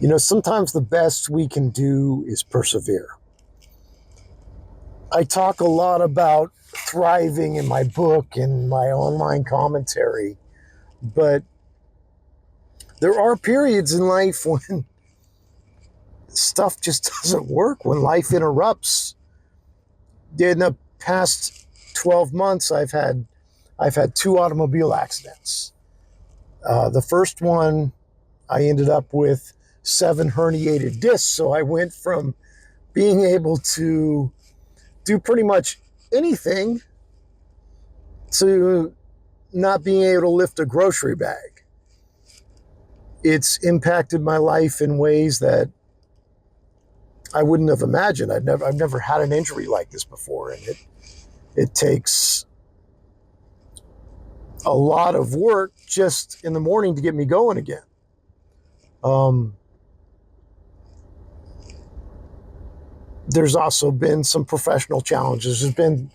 You know, sometimes the best we can do is persevere. I talk a lot about thriving in my book and my online commentary, but there are periods in life when stuff just doesn't work, when life interrupts. In the past 12 months, I've had two automobile accidents. The first one, I ended up with 7 herniated discs. So I went from being able to do pretty much anything to not being able to lift a grocery bag. It's impacted my life in ways that I wouldn't have imagined. I've never had an injury like this before, and it takes a lot of work just in the morning to get me going again. There's also been some professional challenges. There's been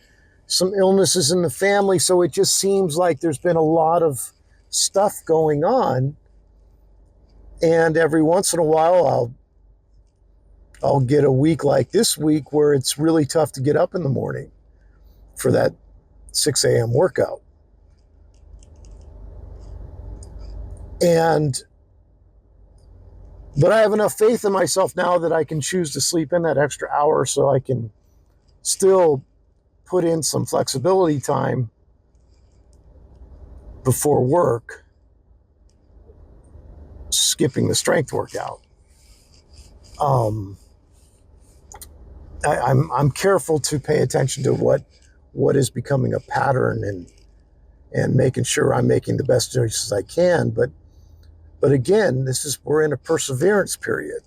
some illnesses in the family, so it just seems like there's been a lot of stuff going on. And every once in a while, I'll get a week like this week where it's really tough to get up in the morning for that 6 a.m. workout. But I have enough faith in myself now that I can choose to sleep in that extra hour so I can still put in some flexibility time before work, skipping the strength workout. I'm careful to pay attention to what is becoming a pattern and making sure I'm making the best choices I can. But again, we're in a perseverance period.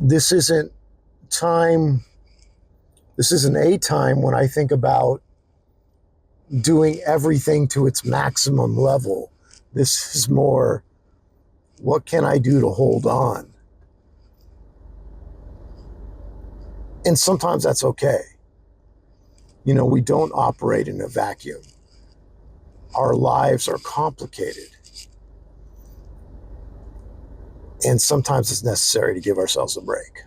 This isn't a time when I think about doing everything to its maximum level. This is more, what can I do to hold on? And sometimes that's okay. You know, we don't operate in a vacuum. Our lives are complicated. And sometimes it's necessary to give ourselves a break.